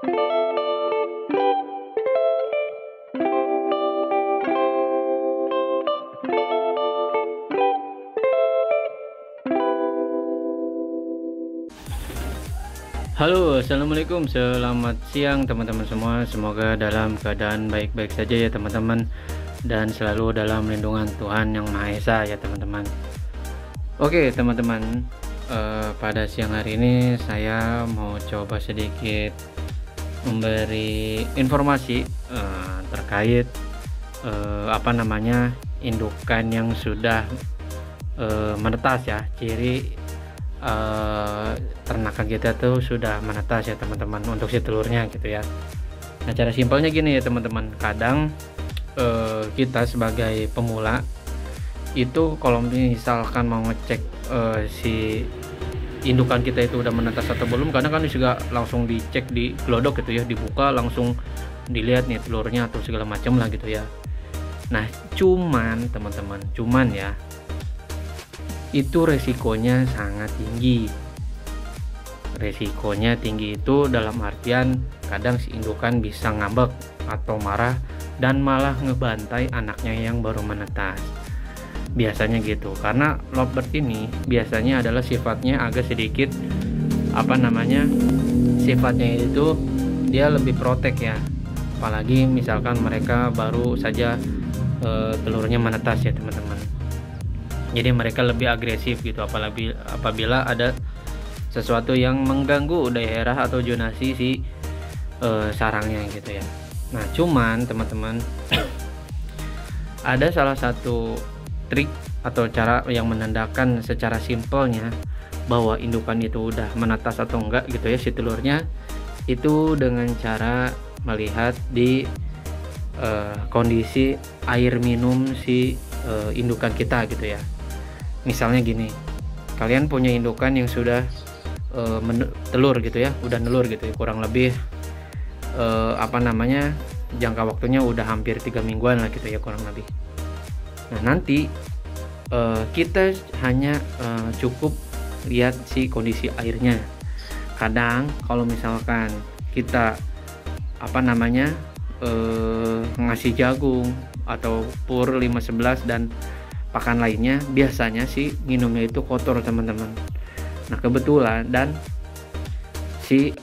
Halo, assalamualaikum, selamat siang teman-teman semua. Semoga dalam keadaan baik-baik saja ya teman-teman, dan selalu dalam lindungan Tuhan Yang Maha Esa ya teman-teman. Oke teman-teman, pada siang hari ini saya mau coba sedikit memberi informasi terkait indukan yang sudah menetas ya, ciri ternakan kita tuh sudah menetas ya teman-teman untuk si telurnya gitu ya. Nah, cara simpelnya gini ya teman-teman, kadang kita sebagai pemula itu kalau misalkan mau ngecek si indukan kita itu udah menetas atau belum, kadang kan juga langsung dicek di glodok gitu ya, dibuka langsung dilihat nih telurnya atau segala macam lah gitu ya. Nah cuman teman-teman, ya itu resikonya sangat tinggi. Resikonya tinggi itu dalam artian kadang si indukan bisa ngambek atau marah dan malah ngebantai anaknya yang baru menetas. Biasanya gitu, karena lovebird ini biasanya adalah sifatnya agak sedikit sifatnya itu dia lebih protek ya, apalagi misalkan mereka baru saja telurnya menetas ya teman-teman. Jadi mereka lebih agresif gitu, apabila ada sesuatu yang mengganggu daerah atau zonasi si sarangnya gitu ya. Nah cuman teman-teman ada salah satu trik atau cara yang menandakan secara simpelnya bahwa indukan itu udah menetas atau enggak gitu ya si telurnya, itu dengan cara melihat di kondisi air minum si indukan kita gitu ya. Misalnya gini, kalian punya indukan yang sudah telur gitu ya, udah nelur gitu ya, kurang lebih jangka waktunya udah hampir 3 mingguan lah gitu ya kurang lebih. Nah nanti kita hanya cukup lihat si kondisi airnya. Kadang kalau misalkan kita ngasih jagung atau pur 511 dan pakan lainnya, biasanya sih minumnya itu kotor teman-teman. Nah kebetulan dan si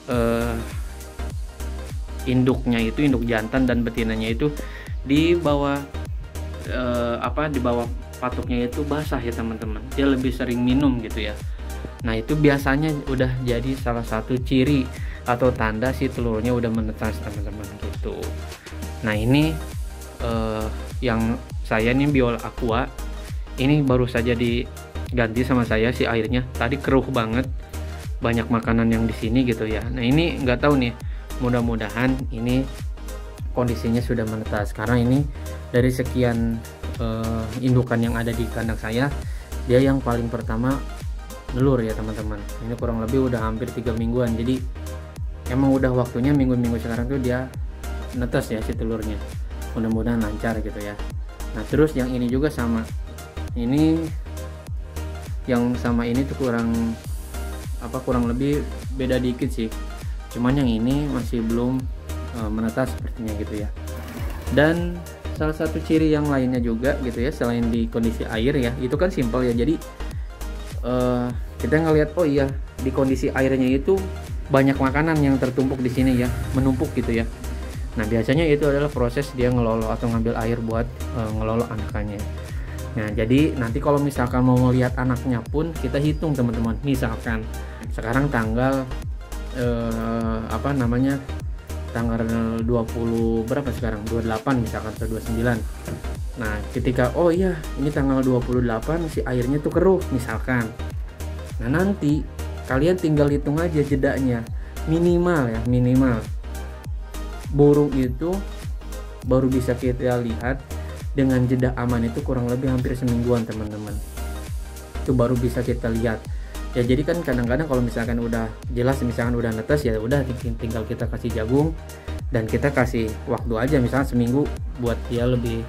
induknya itu, induk jantan dan betinanya itu di bawah di bawah patuknya itu basah ya teman-teman, dia lebih sering minum gitu ya. Nah itu biasanya udah jadi salah satu ciri atau tanda si telurnya udah menetas teman-teman gitu. Nah ini yang saya nih Biola Aqua ini baru saja diganti sama saya si airnya, tadi keruh banget, banyak makanan yang di sini gitu ya. Nah ini nggak tahu nih, mudah-mudahan ini kondisinya sudah menetas, karena ini dari sekian indukan yang ada di kandang saya, dia yang paling pertama nelur ya teman-teman. Ini kurang lebih udah hampir 3 mingguan, jadi emang udah waktunya minggu-minggu sekarang tuh dia netas ya si telurnya. Mudah-mudahan lancar gitu ya. Nah terus yang ini juga sama, ini yang sama ini tuh kurang lebih beda dikit sih, cuman yang ini masih belum menetas sepertinya gitu ya. Dan salah satu ciri yang lainnya juga gitu ya, selain di kondisi air ya, itu kan simpel ya. Jadi kita ngelihat, oh iya di kondisi airnya itu banyak makanan yang tertumpuk di sini ya, menumpuk gitu ya. Nah biasanya itu adalah proses dia ngelolo atau ngambil air buat ngelolo anakannya. Nah jadi nanti kalau misalkan mau melihat anaknya pun kita hitung teman-teman. Misalkan sekarang tanggal tanggal 20 berapa sekarang, 28 misalkan atau 29. Nah ketika oh iya ini tanggal 28 si airnya tuh keruh misalkan. Nah nanti kalian tinggal hitung aja jedanya, minimal burung itu baru bisa kita lihat dengan jeda aman itu kurang lebih hampir semingguan teman-teman, itu baru bisa kita lihat ya. Jadi kan kadang-kadang kalau misalkan udah jelas misalkan udah netes ya udah tinggal kita kasih jagung dan kita kasih waktu aja misalkan seminggu buat dia lebih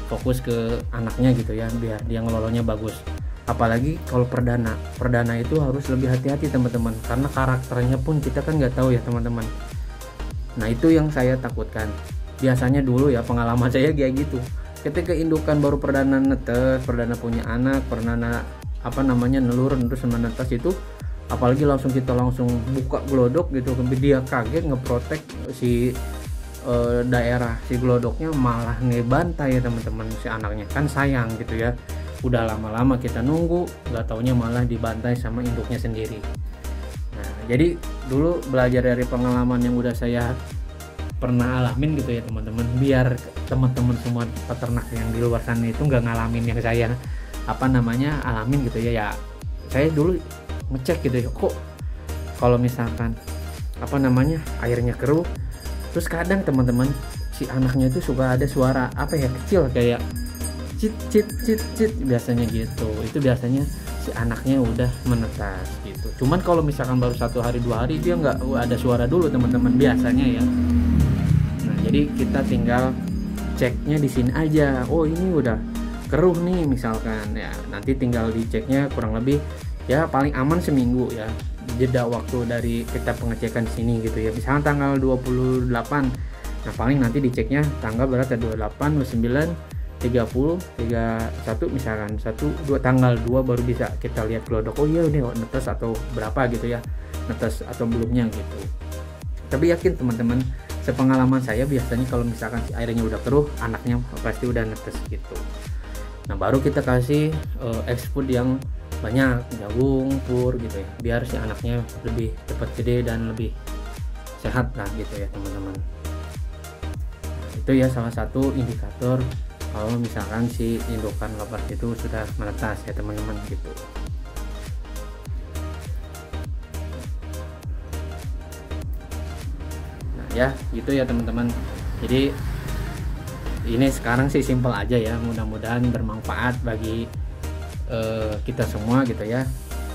fokus ke anaknya gitu ya, biar dia ngelolonya bagus. Apalagi kalau perdana itu harus lebih hati-hati teman-teman, karena karakternya pun kita kan nggak tahu ya teman-teman. Nah itu yang saya takutkan. Biasanya dulu ya pengalaman saya kayak gitu. Ketika indukan baru perdana netes, perdana punya anak, perdana nelur terus menetas itu, apalagi kita langsung buka glodok gitu, dia kaget ngeprotek si daerah si glodoknya, malah ngebantai ya teman-teman si anaknya. Kan sayang gitu ya, udah lama-lama kita nunggu, nggak taunya malah dibantai sama induknya sendiri. Nah jadi dulu belajar dari pengalaman yang udah saya pernah alamin gitu ya teman-teman, biar teman-teman semua peternak yang di luar sana itu nggak ngalamin yang saya alamin gitu ya. Saya dulu ngecek gitu ya, kok kalau misalkan airnya keruh, terus kadang teman-teman si anaknya itu suka ada suara kecil kayak cit cit cit cit, biasanya gitu. Itu biasanya si anaknya udah menetas gitu. Cuman kalau misalkan baru 1 hari 2 hari dia nggak ada suara dulu teman-teman biasanya ya. Nah jadi kita tinggal ceknya di sini aja. Oh ini udah keruh nih misalkan ya, nanti tinggal diceknya kurang lebih ya paling aman seminggu ya, jeda waktu dari kita pengecekan di sini gitu ya. Misalkan tanggal 28, nah paling nanti diceknya tanggal berapa, 28, 29, 30, 31 misalkan 1, 2 tanggal 2 baru bisa kita lihat glodok. Oh iya udah netes atau berapa gitu ya, netes atau belumnya gitu. Tapi yakin teman-teman, sepengalaman saya biasanya kalau misalkan si airnya udah keruh, anaknya pasti udah netes gitu. Nah baru kita kasih X-food yang banyak, jagung, pur gitu ya, biar si anaknya lebih cepat gede dan lebih sehat lah gitu ya teman-teman. Nah, itu ya salah satu indikator kalau misalkan si indukan lepas itu sudah menetas ya teman-teman gitu. Nah ya gitu ya teman-teman. Jadi ini sekarang sih simple aja ya, mudah-mudahan bermanfaat bagi kita semua gitu ya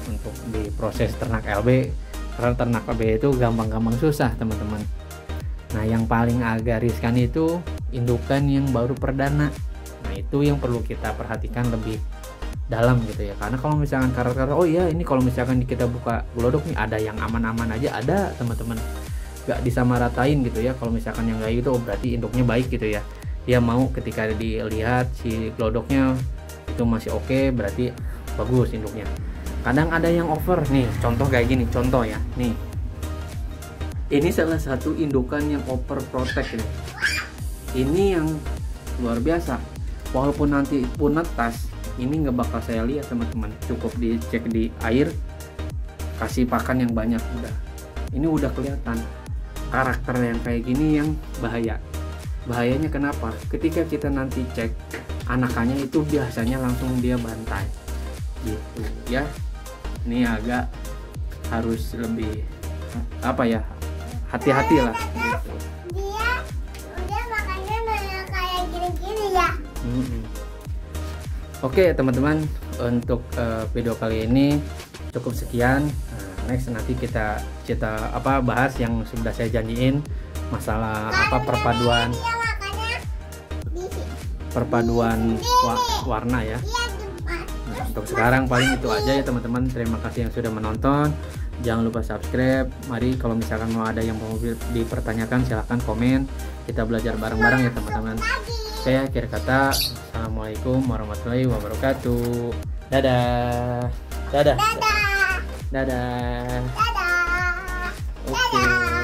untuk di proses ternak LB, karena ternak LB itu gampang-gampang susah teman-teman. Nah yang paling agak riskan itu indukan yang baru perdana. Nah itu yang perlu kita perhatikan lebih dalam gitu ya, karena kalau misalkan karakter oh iya ini kalau misalkan kita buka glodok nih ada yang aman-aman aja, ada teman-teman, gak disamaratain gitu ya. Kalau misalkan yang kayak gitu oh berarti induknya baik gitu ya, dia mau ketika dilihat si glodoknya itu masih oke, berarti bagus induknya. Kadang ada yang over nih, contoh kayak gini, contoh ya nih, ini salah satu indukan yang over protect nih. Ini yang luar biasa, walaupun nanti pun netas ini nggak bakal saya lihat teman-teman, cukup dicek di air, kasih pakan yang banyak, udah ini udah kelihatan karakter yang kayak gini yang bahaya. Bahayanya kenapa? Ketika kita nanti cek anakannya itu biasanya langsung dia bantai gitu ya. Ini agak harus lebih hati-hati lah gitu. Dia udah makannya kayak gini-gini ya. Oke teman-teman, untuk video kali ini cukup sekian. Next nanti kita bahas yang sudah saya janjiin, masalah perpaduan warna ya. Nah, untuk sekarang paling itu aja ya teman-teman. Terima kasih yang sudah menonton. Jangan lupa subscribe. Mari kalau misalkan mau ada yang mau dipertanyakan silahkan komen. Kita belajar bareng-bareng ya teman-teman. Saya akhir kata, assalamualaikum warahmatullahi wabarakatuh. Dadah. Dadah. Dadah. Dadah. Oke.